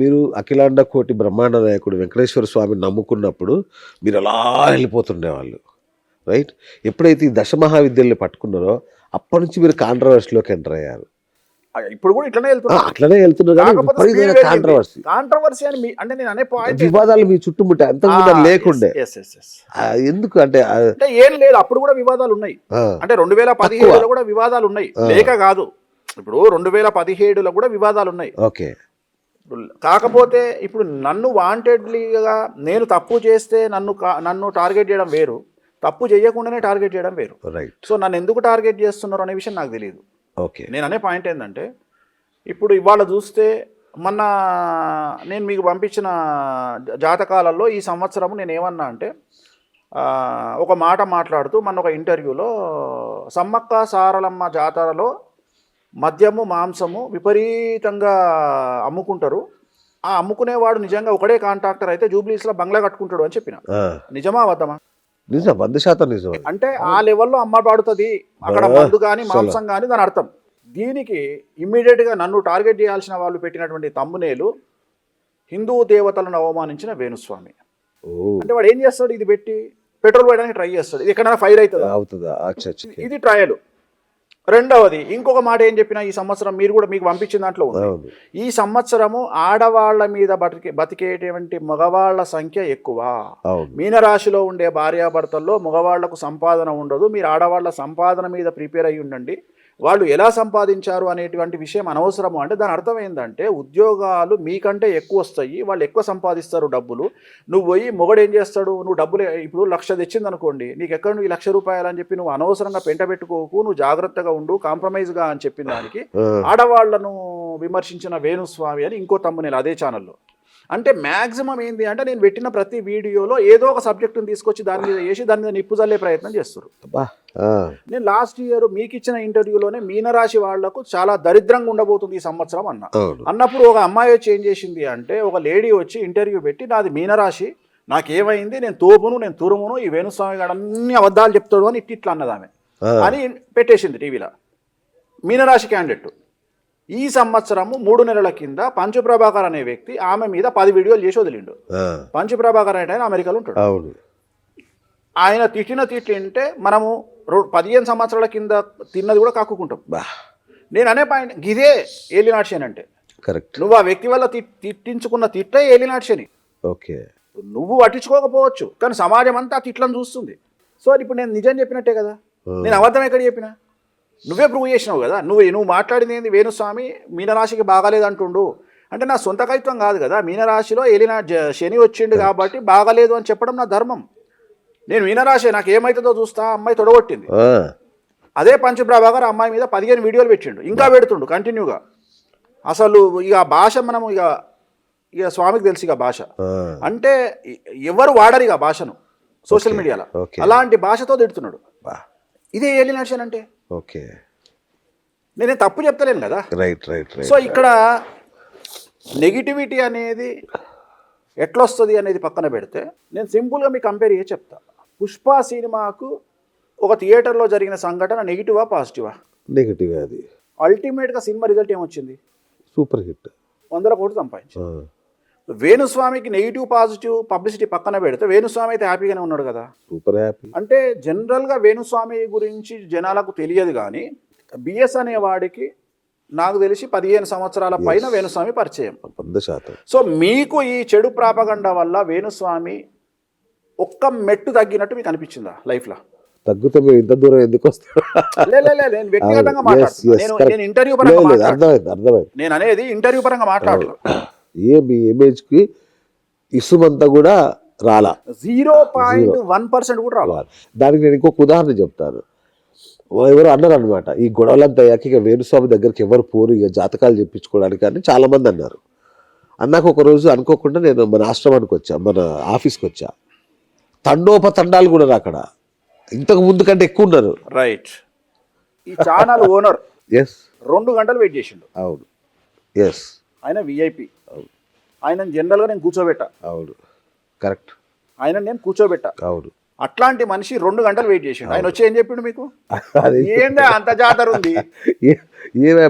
మీరు అఖిలాండ కోటి బ్రహ్మాండ నాయకుడు వెంకటేశ్వర స్వామిని నమ్ముకున్నప్పుడు మీరు అలా వెళ్ళిపోతుండేవాళ్ళు, రైట్? ఎప్పుడైతే ఈ దశమహావిద్యల్ని పట్టుకున్నారో అప్పటి నుంచి మీరు కాంట్రవర్సీలోకి ఎంటర్ అయ్యారు. ఇప్పుడు కూడా ఇట్లనే అట్లనే వెళ్తున్నారు కానీ విపరీతమైన కాంట్రవర్సీ అని అంటే నేను అనే పాయింట్, వివాదాలు మీ చుట్టుముట్టే అంతకుముందు లేకుండే. ఎందుకు అంటే ఏం లేదు, అప్పుడు కూడా వివాదాలు ఉన్నాయి. అంటే 2017లో కూడా వివాదాలు ఉన్నాయి, లేక కాదు. ఇప్పుడు 2017లో కూడా వివాదాలు ఉన్నాయి. ఓకే. కాకపోతే ఇప్పుడు నన్ను వాంటెడ్లీగా నేను తప్పు చేస్తే నన్ను టార్గెట్ చేయడం వేరు, తప్పు చేయకుండానే టార్గెట్ చేయడం వేరు. రైట్. సో నన్ను ఎందుకు టార్గెట్ చేస్తున్నారు అనే విషయం నాకు తెలియదు. ఓకే. నేను అనే పాయింట్ ఏంటంటే, ఇప్పుడు ఇవాళ చూస్తే మొన్న నేను మీకు పంపించిన జాతకాలలో ఈ సంవత్సరము నేను ఏమన్నా అంటే, ఒక మాట మాట్లాడుతూ మొన్న ఒక ఇంటర్వ్యూలో సమ్మక్క సారలమ్మ జాతరలో మద్యము మాంసము విపరీతంగా అమ్ముకుంటారు, ఆ అమ్ముకునేవాడు నిజంగా ఒకడే కాంట్రాక్టర్ అయితే జూబ్లీస్లో బంగ్లా కట్టుకుంటాడు అని చెప్పిన. నిజమా అబద్ధమా? నిజం, 100% నిజం. అంటే ఆ లెవెల్లో అమ్మబడుతుంది అక్కడ మందు కానీ మాంసం కానీ, దాని అర్థం. దీనికి ఇమ్మీడియట్గా నన్ను టార్గెట్ చేయాల్సిన వాళ్ళు పెట్టినటువంటి తమ్మునేలు హిందూ దేవతలను అవమానించిన వేణుస్వామి. అంటే వాడు ఏం చేస్తాడు, ఇది పెట్టి పెట్రోల్ పోయడానికి ట్రై చేస్తాడు, ఇది ఎక్కడైనా ఫైర్ అవుతుందా? ఇది ట్రయల్. రెండవది ఇంకొక మాట ఏం చెప్పినా, ఈ సంవత్సరం మీరు కూడా మీకు పంపించిన దాంట్లో ఉంది, ఈ సంవత్సరము ఆడవాళ్ల మీద బతికేటువంటి మగవాళ్ల సంఖ్య ఎక్కువ. మీనరాశిలో ఉండే భార్యాభర్తల్లో మగవాళ్లకు సంపాదన ఉండదు, మీరు ఆడవాళ్ల సంపాదన మీద ప్రిపేర్ అయ్యి ఉండండి, వాళ్ళు ఎలా సంపాదించారు అనేటువంటి విషయం అనవసరము. అంటే దాని అర్థం ఏంటంటే, ఉద్యోగాలు మీకంటే ఎక్కువ వస్తాయి, వాళ్ళు ఎక్కువ సంపాదిస్తారు డబ్బులు. నువ్వు పోయి మొగడు ఏం చేస్తాడు, నువ్వు డబ్బులు ఇప్పుడు 1,00,000 తెచ్చింది అనుకోండి, నీకు ఎక్కడ నువ్వు 1,00,000 రూపాయలు అని చెప్పి నువ్వు అనవసరంగా పెంట పెట్టుకోకు, నువ్వు జాగ్రత్తగా ఉండు, కాంప్రమైజ్గా అని చెప్పిన దానికి ఆడవాళ్లను విమర్శించిన వేణుస్వామి అని ఇంకో తమ్మునేలు అదే ఛానల్లో. అంటే మ్యాక్సిమం ఏంది అంటే, నేను పెట్టిన ప్రతి వీడియోలో ఏదో ఒక సబ్జెక్టుని తీసుకొచ్చి దాని మీద వేసి దాని మీద నిప్పు చల్లే ప్రయత్నం చేస్తారు. నేను లాస్ట్ ఇయర్ మీకు ఇచ్చిన ఇంటర్వ్యూలోనే మీనరాశి వాళ్లకు చాలా దరిద్రంగా ఉండబోతుంది ఈ సంవత్సరం అన్నప్పుడు ఒక అమ్మాయి వచ్చి ఏం చేసింది అంటే, ఒక లేడీ వచ్చి ఇంటర్వ్యూ పెట్టి, నాది మీనరాశి, నాకేమైంది, నేను తోపును, నేను తురుమును, ఈ వేణుస్వామి గారు అన్ని అబద్ధాలు చెప్తాడు అని ఇట్లా అన్నది ఆమె అని పెట్టేసింది టీవీలో. మీనరాశి క్యాండిడేట్ ఈ సంవత్సరము 3 నెలల కింద పంచుప్రభాకర్ అనే వ్యక్తి ఆమె మీద 10 వీడియోలు చేసి వదిలిండు. పంచుప్రభాకర్ అంటే ఆయన అమెరికాలో ఉంటాడు. ఆయన తిట్టిన తిట్టింటే మనము 15 సంవత్సరాల కింద తిన్నది కూడా కాక్కుకుంటాం. నేను అనే పాయింట్ గిదే ఏలినాడ్షన్ అంటే. కరెక్ట్. నువ్వు ఆ వ్యక్తి వల్ల తిట్టించుకున్న తిట్టే ఏలినాడ్షని. ఓకే. నువ్వు పట్టించుకోకపోవచ్చు కానీ సమాజం అంతా తిట్లను చూస్తుంది. సో ఇప్పుడు నేను నిజం చెప్పినట్టే కదా, నేను అబద్ధం ఎక్కడ చెప్పినా? నువ్వే ప్రూవ్ చేసినావు కదా. నువ్వు మాట్లాడింది ఏంది, వేణుస్వామి మీనరాశికి బాగాలేదు అంటుండు అంటే నా సొంత కవిత్వం కాదు కదా. మీనరాశిలో ఏలినా శని వచ్చిండు కాబట్టి బాగాలేదు అని చెప్పడం నా ధర్మం. నేను మీనరాశి, నాకు ఏమవుతుందో చూస్తా, అమ్మాయి తొడగొట్టింది. అదే పంచప్రభాకర్ అమ్మాయి మీద 15 వీడియోలు పెట్టిండు, ఇంకా పెడుతుండు కంటిన్యూగా. అసలు ఇక భాష మనము ఇక స్వామికి తెలుసు ఇక భాష అంటే ఎవరు వాడరు ఇక భాషను సోషల్ మీడియాలో. అలాంటి భాషతో తిడుతున్నాడు. ఇదే ఏలినాడ్షన్ అంటే. ఓకే. నేనే తప్పు చెప్తలేను కదా. Right right. సో ఇక్కడ నెగిటివిటీ అనేది ఎట్లొస్తుంది అనేది పక్కన పెడితే నేను సింపుల్గా మీకు కంపేర్ చేసి చెప్తా. పుష్ప సినిమాకు ఒక థియేటర్లో జరిగిన సంఘటన నెగిటివా పాజిటివా? నెగిటివ్. అది అల్టిమేట్గా సినిమా రిజల్ట్ ఏమొచ్చింది? సూపర్ హిట్, 100 కోట్లు సంపాదించింది. వేణుస్వామికి నెగిటివ్ పాజిటివ్ పబ్లిసిటీ పక్కన పెడితే వేణుస్వామి అయితే హ్యాపీగానే ఉన్నాడు కదా, సూపర్ హ్యాపీ. అంటే జనరల్గా వేణుస్వామి గురించి జనాలకు తెలియదు కానీ బిఎస్ అనేవాడికి నాకు తెలిసి 15 సంవత్సరాల పైన వేణుస్వామి పరిచయం. 100%. సో మీకు ఈ చెడు ప్రాపగండా వల్ల వేణుస్వామి ఒక్క మెట్టు తగ్గినట్టు మీకు అనిపించిందా లైఫ్లో? తగ్గితే మీరు ఇంత దూరం ఎందుకు వస్తారు? నేను వ్యక్తిగతంగా మాట్లాడుతున్నాను, నేను ఇంటర్వ్యూ పరంగా మాట్లాడుతున్నాను. నేను అనేది ఇంటర్వ్యూ పరంగా మాట్లాడుతున్నాను. మీ ఇమేజ్కి ఇసుమంతా కూడా రాలా, 0.1% కూడా రాలా. దానికి నేను ఇంకొక ఉదాహరణ చెప్తాను. ఎవరు అన్నారు అనమాట, ఈ గొడవలంతా అయ్యాక ఇక వేణుస్వామి దగ్గరికి ఎవరు పోరు ఇక జాతకాలు చెప్పించుకోవడానికి అని చాలామంది అన్నారు. అన్నాక ఒకరోజు అనుకోకుండా నేను మన ఆశ్రమానికి వచ్చా, మన ఆఫీస్కి వచ్చా. తండోపతండాలు కూడా అక్కడ ఇంతకు ముందు కంటే ఎక్కువ ఉన్నారు. రైట్. ఈ ఛానల్ ఓనర్ 2 గంటలు వెయిట్ చేసిండు. అవును. ఎస్. ఆయన విఐపి. ఆయన జనరల్గా నేను కూర్చోబెట్టా. అవును. కరెక్ట్. ఆయన నేను కూర్చోబెట్టా. అవును. అట్లాంటి మనిషి 2 గంటలు వెయిట్ చేసిండు. ఆయన వచ్చి ఏం చెప్పిండు మీకు? ఏందా అంత జాతర ఉంది, ఏమే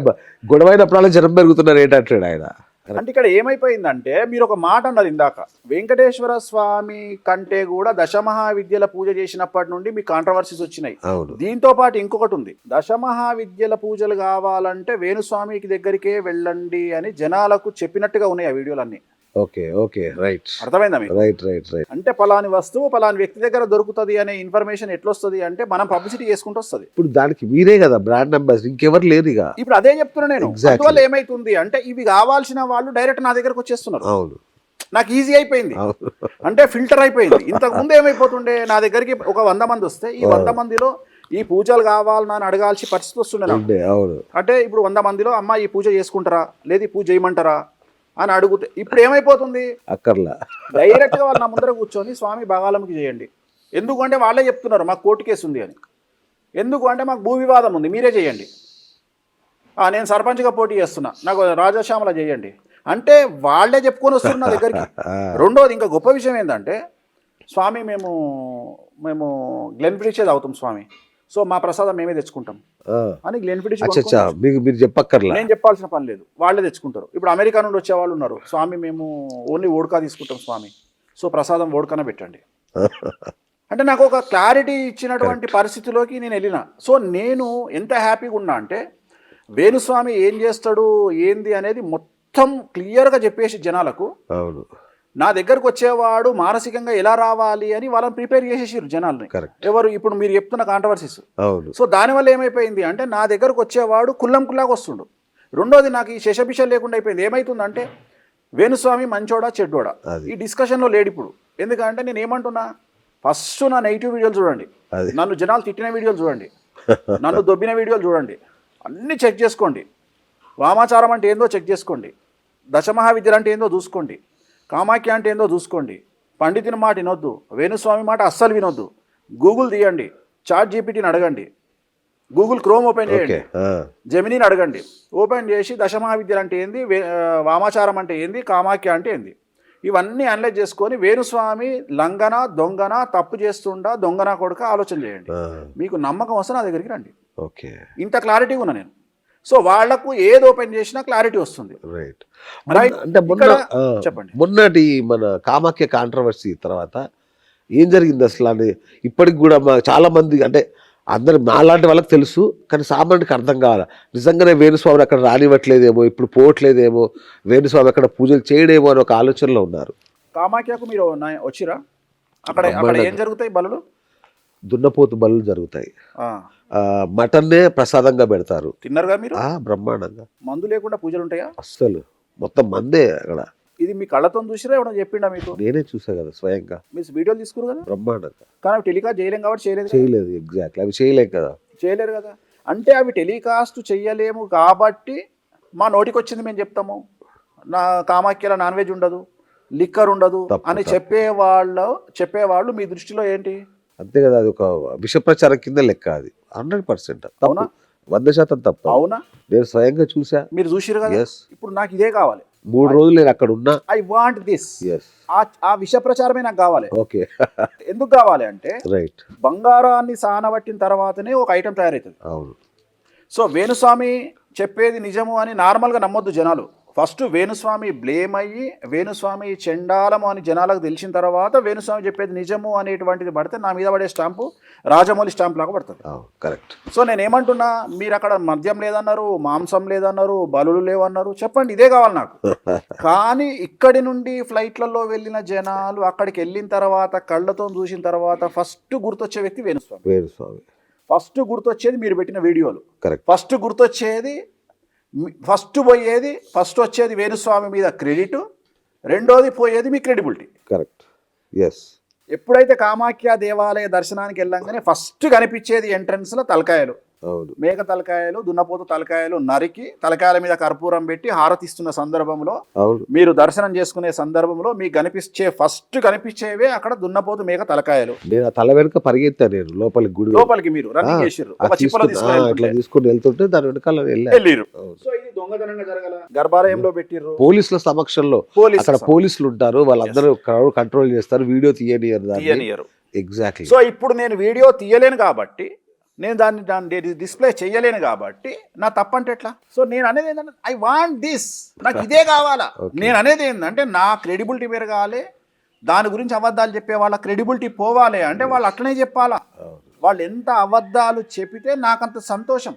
గొడవైనప్పుడు జనం పెరుగుతున్నారు ఏంటంటాడు ఆయన. అంటే ఇక్కడ ఏమైపోయిందంటే మీరు ఒక మాట అన్నారు ఇందాక, వెంకటేశ్వర స్వామి కంటే కూడా దశమహావిద్యల పూజ చేసినప్పటి నుండి మీకు కాంట్రవర్సీస్ వచ్చినాయి. అవును. దీంతో పాటు ఇంకొకటి ఉంది, దశమహావిద్యల పూజలు కావాలంటే వేణుస్వామికి దగ్గరికే వెళ్ళండి అని జనాలకు చెప్పినట్టుగా ఉన్నాయి ఆ వీడియోలన్నీ. ఓకే ఓకే రైట్, అర్థమైందా మీకు? Right right right. అంటే పలాని వస్తువు పలాని వ్యక్తి దగ్గర దొరుకుతుంది అనే ఇన్ఫర్మేషన్ ఎట్లొస్తుంది అంటే మనం పబ్లిసిటీ చేసుకుంటూ వస్తుంది. ఇప్పుడు దానికి మీరే కదా బ్రాండ్ అంబాసిడర్, ఇంకెవరు లేరు ఇక. ఇప్పుడు అదే చెప్తున్నా నేను. Exactly. అందువల్ల ఏమైతుంది అంటే ఇవి కావాల్సిన వాళ్ళు డైరెక్ట్ నా దగ్గరకు వచ్చేస్తున్నారు. అవును నాకు ఈజీ అయిపోయింది, అవును. అంటే ఫిల్టర్ అయిపోయింది. ఇంతకు ముందు ఏమైపోతుండే, నా దగ్గరికి ఒక 100 మంది వస్తే ఈ 100 మందిలో ఈ పూజలు కావాలని అని అడగాల్సిన పరిస్థితి వస్తుండే నాకు. ఉండే, అవును. అంటే ఇప్పుడు 100 మందిలో అమ్మ ఈ పూజ చేసుకుంటారా, లేదు ఈ పూజ చేయమంటారా అని అడుగుతే ఇప్పుడు ఏమైపోతుంది, అక్కర్లా డైరెక్ట్ గా వాళ్ళు నా ముందర కూర్చొని స్వామి భాగాలంకి చేయండి. ఎందుకంటే వాళ్ళే చెప్తున్నారు మాకు కోర్టు కేసు ఉంది అని. ఎందుకు అంటే మాకు భూ వివాదం ఉంది, మీరే చేయండి. నేను సర్పంచ్గా పోటీ చేస్తున్నా, నాకు రాజశ్యామల చేయండి అంటే వాళ్ళే చెప్పుకొని వస్తున్నారు నా దగ్గరికి. రెండోది ఇంకా గొప్ప విషయం ఏంటంటే, స్వామి మేము గ్లెన్ఫిడిష్ అవుతాం స్వామి, సో మా ప్రసాదం మేమే తెచ్చుకుంటాం అని గ్లెన్ఫిడిష్ మీరు చెప్పక్కర్లా, నేను చెప్పాల్సిన పని లేదు, వాళ్ళే తెచ్చుకుంటారు. ఇప్పుడు అమెరికా నుండి వచ్చే వాళ్ళు ఉన్నారు, స్వామి మేము ఓన్లీ ఓడ్కా తీసుకుంటాం స్వామి, సో ప్రసాదం ఓడ్కానే పెట్టండి అంటే నాకు ఒక క్లారిటీ ఇచ్చినటువంటి పరిస్థితిలోకి నేను వెళ్ళిన. సో నేను ఎంత హ్యాపీగా ఉన్నా అంటే, వేణుస్వామి ఏం చేస్తాడు ఏంది అనేది మొత్తం క్లియర్గా చెప్పేసి జనాలకు, అవును, నా దగ్గరకు వచ్చేవాడు మానసికంగా ఎలా రావాలి అని వాళ్ళని ప్రిపేర్ చేసేసారు జనాల్ని. ఎవరు ఇప్పుడు మీరు చెప్తున్న కాంట్రవర్సీస్. సో దానివల్ల ఏమైపోయింది అంటే, నా దగ్గరకు వచ్చేవాడు కుల్లం కుల్లాగా వస్తుండు. రెండోది నాకు ఈ శశభిష లేకుండా అయిపోయింది. ఏమైతుందంటే వేణుస్వామి మంచోడా చెడ్డోడా ఈ డిస్కషన్లో లేడు ఇప్పుడు. ఎందుకంటే నేను ఏమంటున్నా, ఫస్ట్ నా నెగిటివ్ వీడియోలు చూడండి, నన్ను జనాలు తిట్టిన వీడియోలు చూడండి, నన్ను దొబ్బిన వీడియోలు చూడండి, అన్నీ చెక్ చేసుకోండి. వామాచారం అంటే ఏందో చెక్ చేసుకోండి, దశమహావిద్యలు అంటే ఏందో చూసుకోండి, కామాఖ్య అంటే ఏందో చూసుకోండి, పండితుని మాట వినొద్దు, వేణుస్వామి మాట అస్సలు వినొద్దు. గూగుల్ తీయండి, చాట్ జీపీటీని అడగండి, గూగుల్ క్రోమ్ ఓపెన్ చేయండి, జెమినీని అడగండి, ఓపెన్ చేసి దశమహావిద్యలు అంటే ఏంది, వామాచారం అంటే ఏంది, కామాఖ్య అంటే ఏంది, ఇవన్నీ అనలైజ్ చేసుకొని వేణుస్వామి లంగన దొంగన తప్పు చేస్తుండా దొంగన కొడుక ఆలోచన చేయండి. మీకు నమ్మకం వస్తే నా దగ్గరికి రండి. ఓకే, ఇంత క్లారిటీగా ఉన్నా నేను. సో వాళ్లకు ఏది ఓపెన్ చేసినా క్లారిటీ వస్తుంది. Right right. అంటే చెప్పండి, మొన్నటి మన కామాఖ్య కాంట్రవర్సీ తర్వాత ఏం జరిగింది అసలు అని ఇప్పటికి కూడా చాలా మంది, అంటే అందరు నాలాంటి వాళ్ళకి తెలుసు కానీ సామాన్యుడికి అర్థం కావాలి. నిజంగానే వేణుస్వామిని అక్కడ రానివ్వట్లేదేమో, ఇప్పుడు పోవట్లేదేమో, వేణుస్వామి అక్కడ పూజలు చేయడేమో అని ఒక ఆలోచనలో ఉన్నారు. కామాఖ్యకు మీరు వచ్చిరా? అక్కడ ఏం జరుగుతాయి బలులు? దున్నపోతు బలులు జరుగుతాయి, మటన్నే ప్రసాదంగా పెడతారు. తిన్నారుగా మీరు? బ్రహ్మాండంగా. మందు లేకుండా పూజలు ఉంటాయా? అస్సలు మొత్తం మందే అక్కడ. ఇది మీ కళ్ళతో చూసిరా, ఏమన్నా చెప్పిండా మీకు? నేనే చూసా కదా స్వయంగా. మీరు వీడియోలు తీసుకురు కదా బ్రహ్మాండంగా. కానీ అవి టెలికాస్ట్ చేయలేం కాబట్టి చేయలేదు. ఎగ్జాక్ట్లీ, అవి చేయలేం కదా, చేయలేరు కదా. అంటే అవి టెలికాస్ట్ చెయ్యలేము కాబట్టి మా నోటికి వచ్చింది మేము చెప్తాము. నా కామాఖ్యలో నాన్ వెజ్ ఉండదు, లిక్కర్ ఉండదు అని చెప్పేవాళ్ళు మీ దృష్టిలో ఏంటి? అంతే కదా, అది ఒక విష ప్రచారం కింద లెక్క. అది 100% అవునా? 100% తప్ప. అవునా? నేను స్వయంగా చూసా. మీరు చూసిరు కదా. ఇప్పుడు నాకు ఇదే కావాలి. 3 రోజులు నేను అక్కడ ఉన్నా. I want this. ఆ విష ప్రచారమే నాకు కావాలి. ఓకే. ఎందుకు కావాలి అంటే, రైట్, బంగారాన్ని సానబట్టిన తర్వాతనే ఒక ఐటెం తయారవుతుంది. అవును. సో వేణుస్వామి చెప్పేది నిజము అని నార్మల్గా నమ్మొద్దు జనాలు. ఫస్ట్ వేణుస్వామి బ్లేమ్ అయ్యి, వేణుస్వామి చెండాలము అని జనాలకు తెలిసిన తర్వాత వేణుస్వామి చెప్పేది నిజము అనేటువంటిది పడితే నా మీద పడే స్టాంపు రాజమౌళి స్టాంప్ లాగా పడుతుంది. కరెక్ట్. సో నేను ఏమంటున్నా, మీరు అక్కడ మద్యం లేదన్నారు, మాంసం లేదన్నారు, బలులు లేవన్నారు, చెప్పండి, ఇదే కావాలి నాకు. కానీ ఇక్కడి నుండి ఫ్లైట్లలో వెళ్ళిన జనాలు అక్కడికి వెళ్ళిన తర్వాత కళ్ళతో చూసిన తర్వాత ఫస్ట్ గుర్తొచ్చే వ్యక్తి వేణుస్వామి. ఫస్ట్ గుర్తొచ్చేది మీరు పెట్టిన వీడియోలు. కరెక్ట్. ఫస్ట్ గుర్తొచ్చేది, ఫస్ట్ వచ్చేది వేణుస్వామి మీద క్రెడిట్, రెండోది పోయేది మీ క్రెడిబిలిటీ. కరెక్ట్. ఎస్. ఎప్పుడైతే కామాఖ్య దేవాలయ దర్శనానికి వెళ్ళంగానే ఫస్ట్ కనిపించేది ఎంట్రన్స్లో తలకాయలు, మేక తలకాయలు, దున్నపోతు తలకాయలు నరికి తలకాయల మీద కర్పూరం పెట్టి హారతిస్తున్న సందర్భంలో, మీరు దర్శనం చేసుకునే సందర్భంలో మీకు ఫస్ట్ కనిపించేవే అక్కడ దున్నపోతు మేక తలకాయలు. నేను తల వెనుక పరిగెత్తాను, నేను లోపలికి మీరు రన్నింగ్ చేసిర్రు, తీసుకుని వెళ్తుంటే దాని వెనకాల వెళ్ళారు. సో ఇది దొంగతనంగా జరగల. గర్భాలయంలో పెట్టిర్రు, పోలీసుల సమక్షంలో. అక్కడ పోలీసులు ఉంటారు, వాళ్ళందరూ క్రౌడ్ కంట్రోల్ చేస్తారు, వీడియో తీయనియరు. తీయనియరు. ఎగ్జాక్ట్లీ. సో ఇప్పుడు నేను వీడియో తీయలేను కాబట్టి నేను దాన్ని డిస్ప్లే చేయలేను కాబట్టి నా తప్పంటే ఎట్లా? సో నేను అనేది ఏంటంటే ఐ వాంట్ దిస్, నాకు ఇదే కావాలా. నేను అనేది ఏంటంటే నా క్రెడిబిలిటీ పెరగాలి, దాని గురించి అబద్ధాలు చెప్పే వాళ్ళ క్రెడిబిలిటీ పోవాలి అంటే వాళ్ళు అట్లనే చెప్పాలా. వాళ్ళు ఎంత అబద్ధాలు చెప్పితే నాకంత సంతోషం.